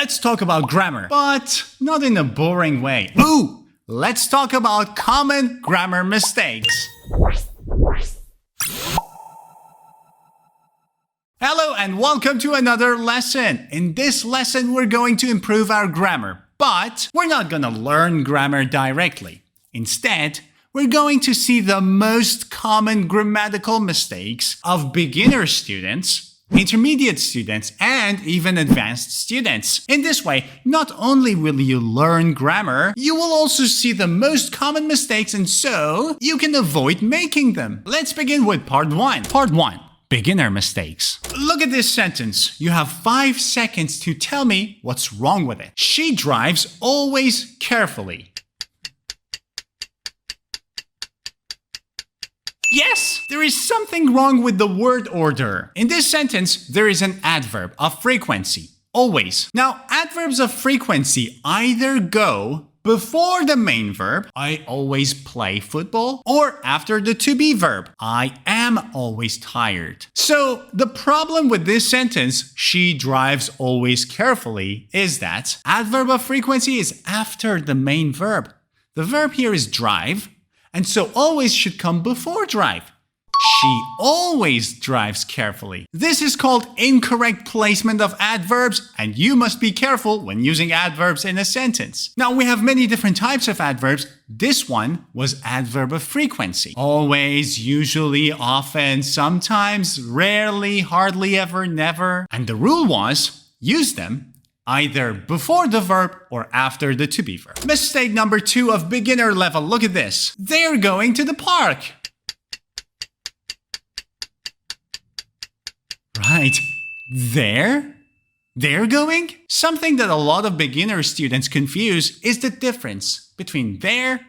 Let's talk about grammar, but not in a boring way. Ooh, let's talk about common grammar mistakes. Hello and welcome to another lesson. In this lesson, we're going to improve our grammar, but we're not going to learn grammar directly. Instead, we're going to see the most common grammatical mistakes of beginner students, intermediate students, and even advanced students. In this way, not only will you learn grammar, you will also see the most common mistakes, and so you can avoid making them. Let's begin with part 1. Part 1. Beginner mistakes. Look at this sentence. You have 5 seconds to tell me what's wrong with it. She drives always carefully. Yes, there is something wrong with the word order. In this sentence, there is an adverb of frequency, always. Now, adverbs of frequency either go before the main verb, I always play football, or after the to be verb, I am always tired. So, the problem with this sentence, she drives always carefully, is that adverb of frequency is after the main verb. The verb here is drive, and so always should come before drive. She always drives carefully. This is called incorrect placement of adverbs, and you must be careful when using adverbs in a sentence. Now, we have many different types of adverbs. This one was adverb of frequency. Always, usually, often, sometimes, rarely, hardly ever, never. And the rule was, use them either before the verb or after the to be verb. Mistake number 2 of beginner level. Look at this. They're going to the park. Right. They're going? Something that a lot of beginner students confuse is the difference between there.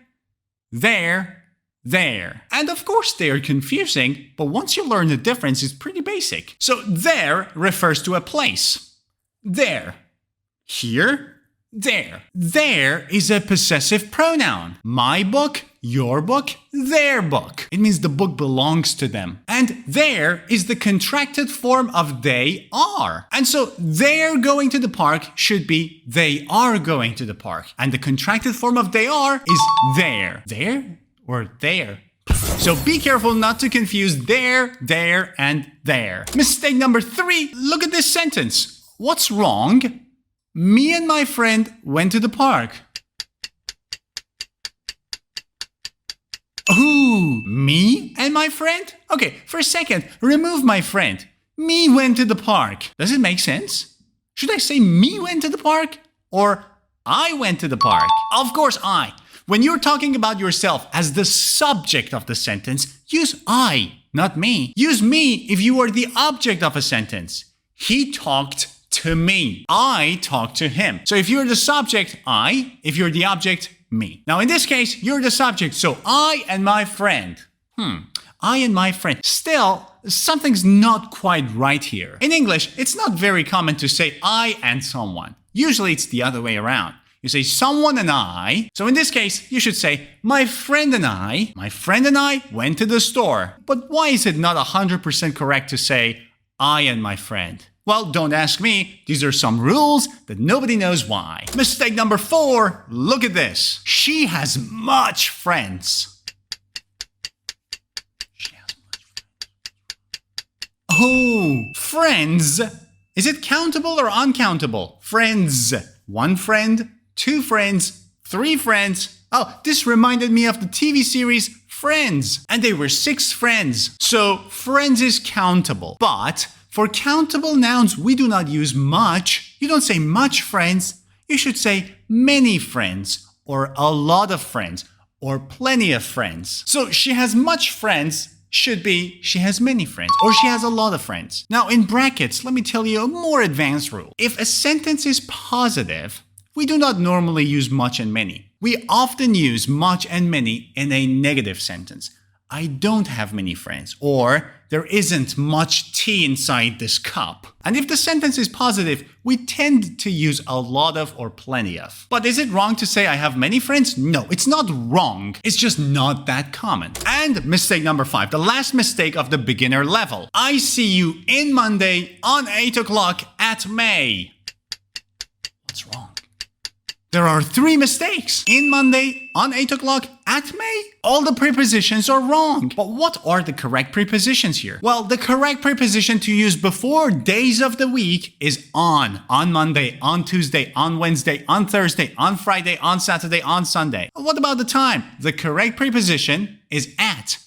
And of course they're confusing, but once you learn the difference, it's pretty basic. So there refers to a place. There. Here, there. There is a possessive pronoun. My book, your book, their book. It means the book belongs to them. And there is the contracted form of they are. And so they're going to the park should be they are going to the park. And the contracted form of they are is there. There or there? So be careful not to confuse there, and there. Mistake number 3. Look at this sentence. What's wrong? Me and my friend went to the park. Ooh, me and my friend? Okay, for a second, remove my friend. Me went to the park. Does it make sense? Should I say me went to the park? Or I went to the park? Of course, I. When you're talking about yourself as the subject of the sentence, use I, not me. Use me if you are the object of a sentence. He talked to me. I talked to him. So if you're the subject, I. If you're the object, me. Now in this case, you're the subject. So I and my friend. I and my friend. Still, something's not quite right here. In English, it's not very common to say I and someone. Usually it's the other way around. You say someone and I. So in this case, you should say my friend and I went to the store. But why is it not 100% correct to say I and my friend? Well, don't ask me. These are some rules that nobody knows why. Mistake number 4. Look at this. She has much friends. Oh, friends. Is it countable or uncountable? Friends. 1 friend, 2 friends, 3 friends. Oh, this reminded me of the TV series Friends. And they were 6 friends. So friends is countable. But for countable nouns, we do not use much. You don't say much friends. You should say many friends, or a lot of friends, or plenty of friends. So she has much friends should be she has many friends, or she has a lot of friends. Now in brackets, let me tell you a more advanced rule. If a sentence is positive, we do not normally use much and many. We often use much and many in a negative sentence. I don't have many friends, or there isn't much tea inside this cup. And if the sentence is positive, we tend to use a lot of or plenty of. But is it wrong to say I have many friends? No, it's not wrong. It's just not that common. And mistake number 5, the last mistake of the beginner level. I see you in Monday on 8 o'clock at May. There are 3 mistakes. In Monday, on 8 o'clock, at May. All the prepositions are wrong. But what are the correct prepositions here? Well, the correct preposition to use before days of the week is on. On Monday, on Tuesday, on Wednesday, on Thursday, on Friday, on Saturday, on Sunday. What about the time? The correct preposition is at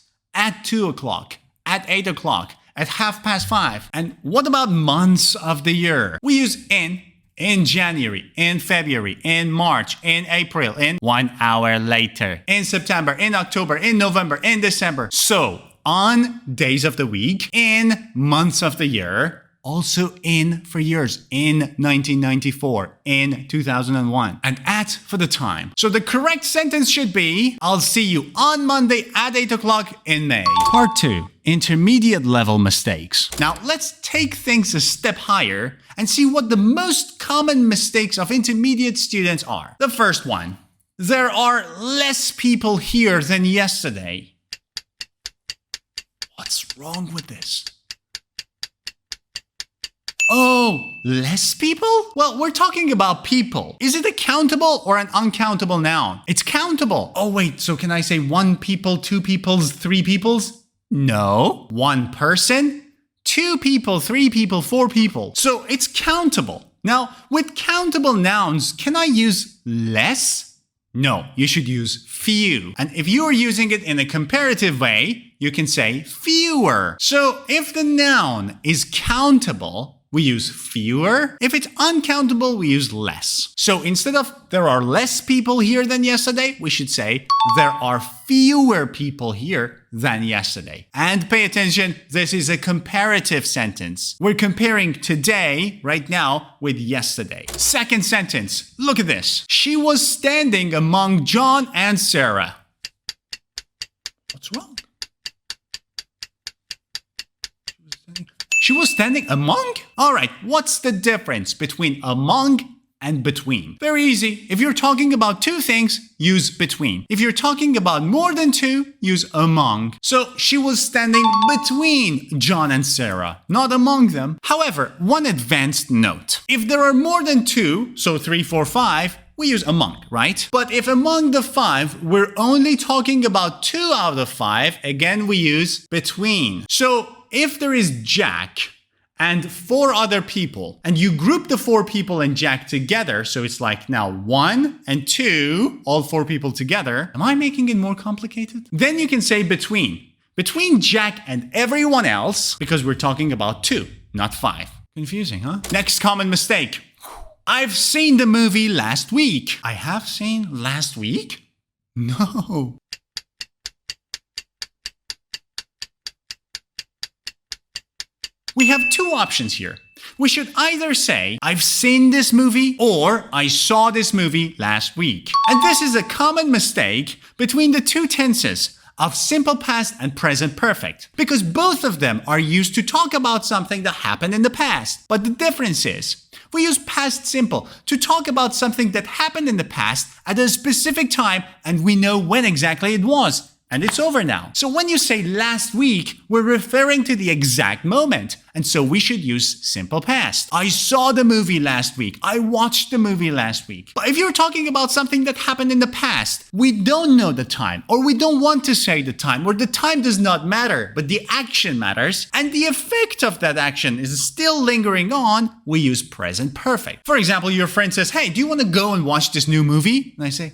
2 o'clock, at 8 o'clock, at 5:30. And what about months of the year? We use in January, in February, in March, in April, in 1 hour later, in September, in October, in November, in December. So, on days of the week, in months of the year, also in for years, in 1994, in 2001, and at for the time. So the correct sentence should be, I'll see you on Monday at 8 o'clock in May. Part 2, intermediate level mistakes. Now let's take things a step higher and see what the most common mistakes of intermediate students are. The first one, there are less people here than yesterday. What's wrong with this? Oh, less people? Well, we're talking about people. Is it a countable or an uncountable noun? It's countable. Oh, wait, so can I say 1 people, 2 peoples, 3 peoples? No. 1 person, 2 people, 3 people, 4 people. So it's countable. Now, with countable nouns, can I use less? No, you should use few. And if you are using it in a comparative way, you can say fewer. So if the noun is countable, we use fewer. If it's uncountable, we use less. So instead of there are less people here than yesterday, we should say there are fewer people here than yesterday. And pay attention, this is a comparative sentence. We're comparing today, right now, with yesterday. Second sentence, look at this. She was standing among John and Sarah. What's wrong? She was standing among? All right, what's the difference between among and between? Very easy. If you're talking about 2 things, use between. If you're talking about more than 2, use among. So she was standing between John and Sarah, not among them. However, one advanced note. If there are more than 2, so 3, 4, 5, we use among, right? But if among the 5, we're only talking about 2 out of 5, again, we use between. So if there is Jack and 4 other people, and you group the 4 people and Jack together, so it's like now 1 and 2, all 4 people together. Am I making it more complicated? Then you can say between. Between Jack and everyone else, because we're talking about 2, not 5. Confusing, huh? Next common mistake. I've seen the movie last week. I have seen last week? No. We have 2 options here. We should either say, I've seen this movie, or I saw this movie last week. And this is a common mistake between the 2 tenses of simple past and present perfect, because both of them are used to talk about something that happened in the past. But the difference is, we use past simple to talk about something that happened in the past at a specific time, and we know when exactly it was. And it's over now. So when you say last week, we're referring to the exact moment. And so we should use simple past. I saw the movie last week. I watched the movie last week. But if you're talking about something that happened in the past, we don't know the time, or we don't want to say the time, or the time does not matter, but the action matters, and the effect of that action is still lingering on, we use present perfect. For example, your friend says, hey, do you want to go and watch this new movie? And I say,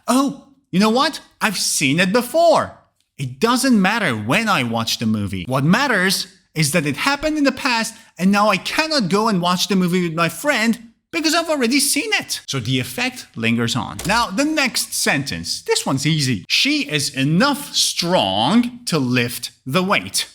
oh, you know what? I've seen it before. It doesn't matter when I watch the movie. What matters is that it happened in the past, and now I cannot go and watch the movie with my friend because I've already seen it. So the effect lingers on. Now, the next sentence. This one's easy. She is enough strong to lift the weight.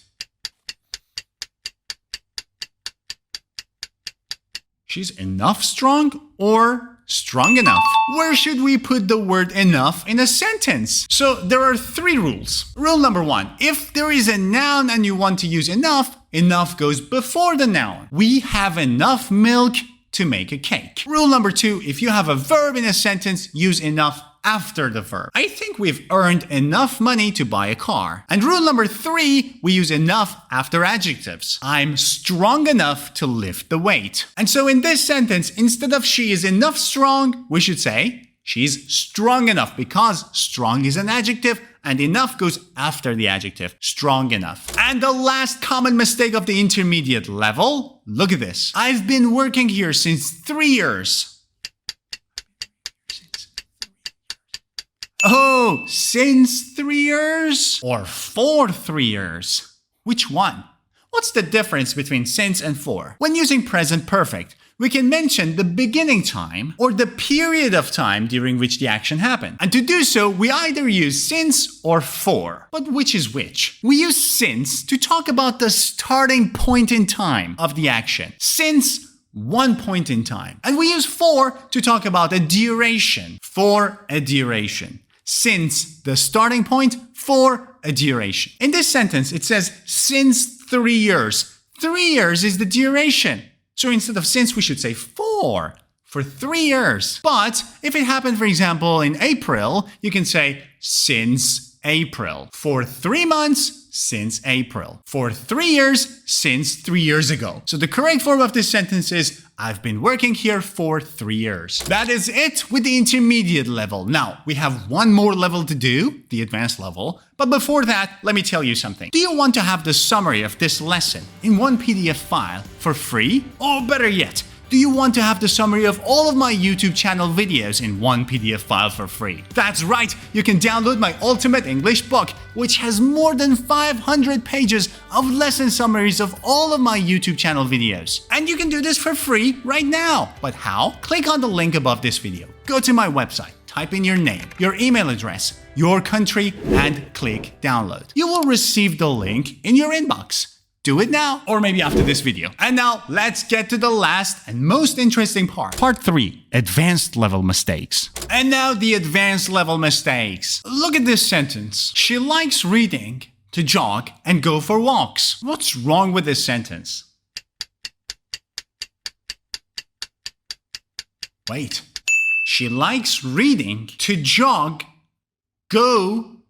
She's enough strong or strong enough? Where should we put the word enough in a sentence? So there are 3 rules. Rule number 1, if there is a noun and you want to use enough, enough goes before the noun. We have enough milk to make a cake. Rule number 2, if you have a verb in a sentence, use enough after the verb. I think we've earned enough money to buy a car. And rule number 3, we use enough after adjectives. I'm strong enough to lift the weight. And so in this sentence, instead of she is enough strong, we should say she's strong enough, because strong is an adjective and enough goes after the adjective. Strong enough. And the last common mistake of the intermediate level, look at this. I've been working here since 3 years. Oh, since 3 years? Or for 3 years? Which one? What's the difference between since and for? When using present perfect, we can mention the beginning time or the period of time during which the action happened. And to do so, we either use since or for. But which is which? We use since to talk about the starting point in time of the action. Since one point in time. And we use for to talk about a duration. For a duration. Since the starting point, for a duration. In this sentence, it says since 3 years. 3 years is the duration. So instead of since, we should say for 3 years. But if it happened, for example, in April, you can say since April. For 3 months, since April. For 3 years, since 3 years ago. So the correct form of this sentence is I've been working here for 3 years. That is it with the intermediate level. Now, we have one more level to do, the advanced level. But before that, let me tell you something. Do you want to have the summary of this lesson in one PDF file for free? Or better yet, do you want to have the summary of all of my YouTube channel videos in one PDF file for free? That's right, you can download my Ultimate English book, which has more than 500 pages of lesson summaries of all of my YouTube channel videos. And you can do this for free right now. But how? Click on the link above this video. Go to my website, type in your name, your email address, your country, and click download. You will receive the link in your inbox. Do it now, or maybe after this video. And now, let's get to the last and most interesting part. Part 3, advanced level mistakes. And now the advanced level mistakes. Look at this sentence. She likes reading, to jog, and go for walks. What's wrong with this sentence? Wait. She likes reading, to jog, go,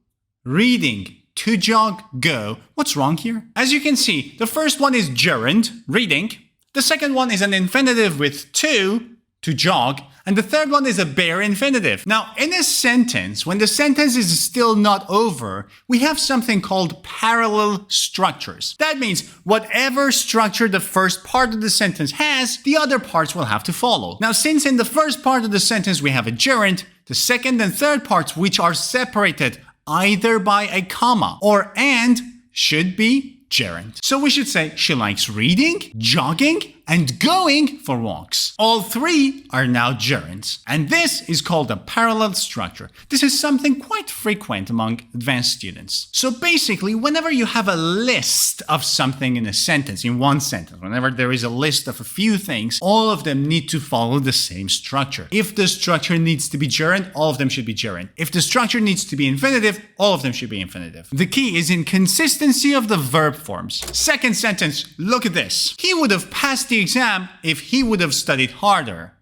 reading. To jog, go. What's wrong here? As you can see, the first one is gerund, reading. The second one is an infinitive with to jog. And the third one is a bare infinitive. Now, in a sentence, when the sentence is still not over, we have something called parallel structures. That means whatever structure the first part of the sentence has, the other parts will have to follow. Now, since in the first part of the sentence we have a gerund, the second and third parts, which are separated either by a comma or and, should be gerund. So we should say she likes reading, jogging, and going for walks. All three are now gerunds. And this is called a parallel structure. This is something quite frequent among advanced students. So basically, whenever you have a list of something in a sentence, in one sentence, whenever there is a list of a few things, all of them need to follow the same structure. If the structure needs to be gerund, all of them should be gerund. If the structure needs to be infinitive, all of them should be infinitive. The key is in consistency of the verb forms. Second sentence, look at this. He would have passed the exam if he would have studied harder.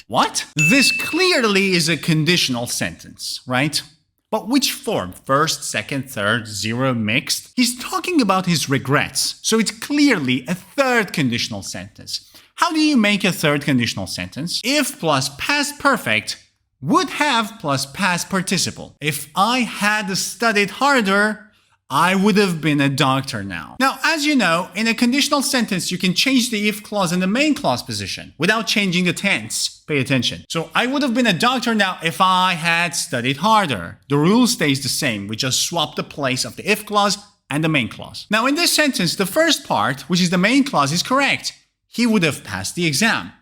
What? This clearly is a conditional sentence, right? But which form? First, second, third, zero, mixed? He's talking about his regrets, so it's clearly a third conditional sentence. How do you make a third conditional sentence? If plus past perfect, would have plus past participle. If I had studied harder, I would have been a doctor now. Now, as you know, in a conditional sentence, you can change the if clause in the main clause position without changing the tense. Pay attention. So, I would have been a doctor now if I had studied harder. The rule stays the same. We just swap the place of the if clause and the main clause. Now, in this sentence, the first part, which is the main clause, is correct. He would have passed the exam.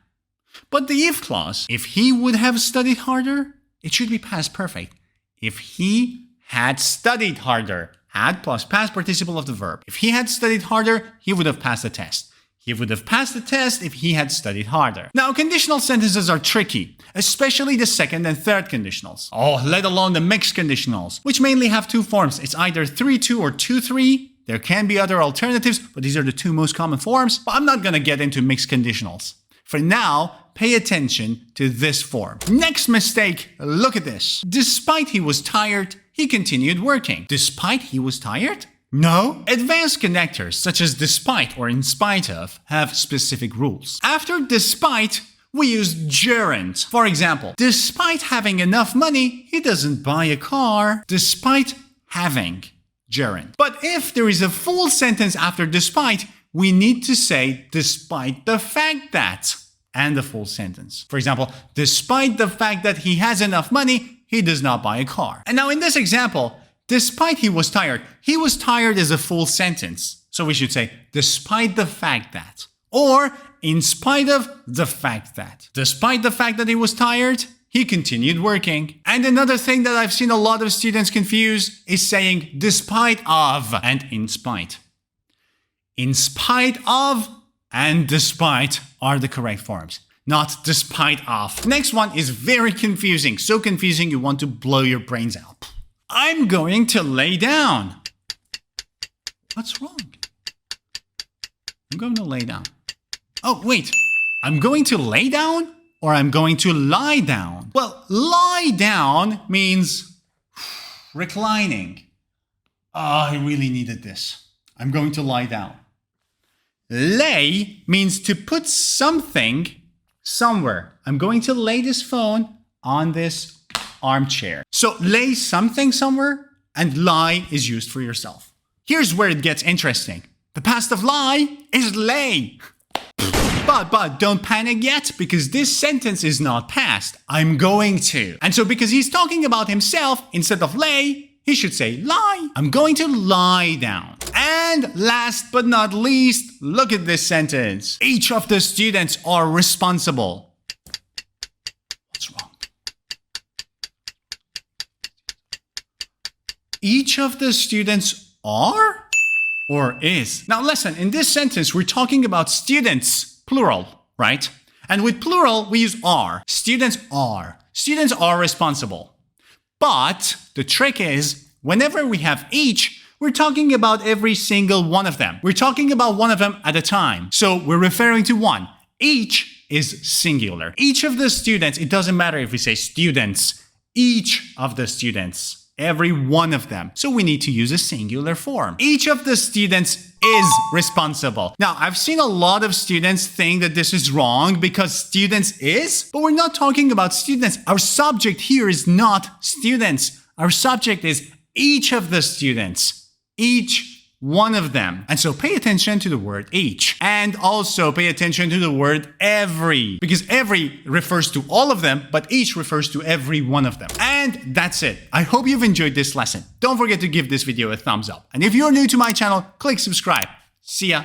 But the if clause, if he would have studied harder, it should be past perfect. If he had studied harder, had plus past participle of the verb. If he had studied harder, he would have passed the test. He would have passed the test if he had studied harder. Now, conditional sentences are tricky, especially the second and third conditionals. Oh, let alone the mixed conditionals, which mainly have two forms. It's either 3-2 or 2-3. There can be other alternatives, but these are the two most common forms. But I'm not going to get into mixed conditionals. For now, pay attention to this form. Next mistake, look at this. Despite he was tired, he continued working. Despite he was tired? No. Advanced connectors such as despite or in spite of have specific rules. After despite, we use gerund. For example, despite having enough money, he doesn't buy a car. Despite having, gerund. But if there is a full sentence after despite, we need to say despite the fact that, and the full sentence. For example, despite the fact that he has enough money, he does not buy a car. And now in this example, despite he was tired is a full sentence. So we should say, despite the fact that. Or, in spite of the fact that. Despite the fact that he was tired, he continued working. And another thing that I've seen a lot of students confuse is saying despite of and in spite. In spite of and despite are the correct forms, not despite of. Next one is very confusing. So confusing you want to blow your brains out. I'm going to lay down. What's wrong? I'm going to lay down. Oh, wait. I'm going to lay down or I'm going to lie down? Well, lie down means reclining. I really needed this. I'm going to lie down. Lay means to put something somewhere. I'm going to lay this phone on this armchair. So lay something somewhere and lie is used for yourself. Here's where it gets interesting. The past of lie is lay. But don't panic yet because this sentence is not past. I'm going to. And so because he's talking about himself, instead of lay, he should say lie. I'm going to lie down. And last but not least, look at this sentence. Each of the students are responsible. What's wrong? Each of the students are or is? Now listen, in this sentence, we're talking about students, plural, right? And with plural, we use are. Students are. Students are responsible. But the trick is, whenever we have each, we're talking about every single one of them. We're talking about one of them at a time. So we're referring to one. Each is singular. Each of the students, it doesn't matter if we say students, each of the students, every one of them. So we need to use a singular form. Each of the students is responsible. Now, I've seen a lot of students think that this is wrong because students is, but we're not talking about students. Our subject here is not students. Our subject is each of the students, each one of them. And so pay attention to the word each. And also pay attention to the word every. Because every refers to all of them, but each refers to every one of them. And that's it. I hope you've enjoyed this lesson. Don't forget to give this video a thumbs up. And if you're new to my channel, click subscribe. See ya.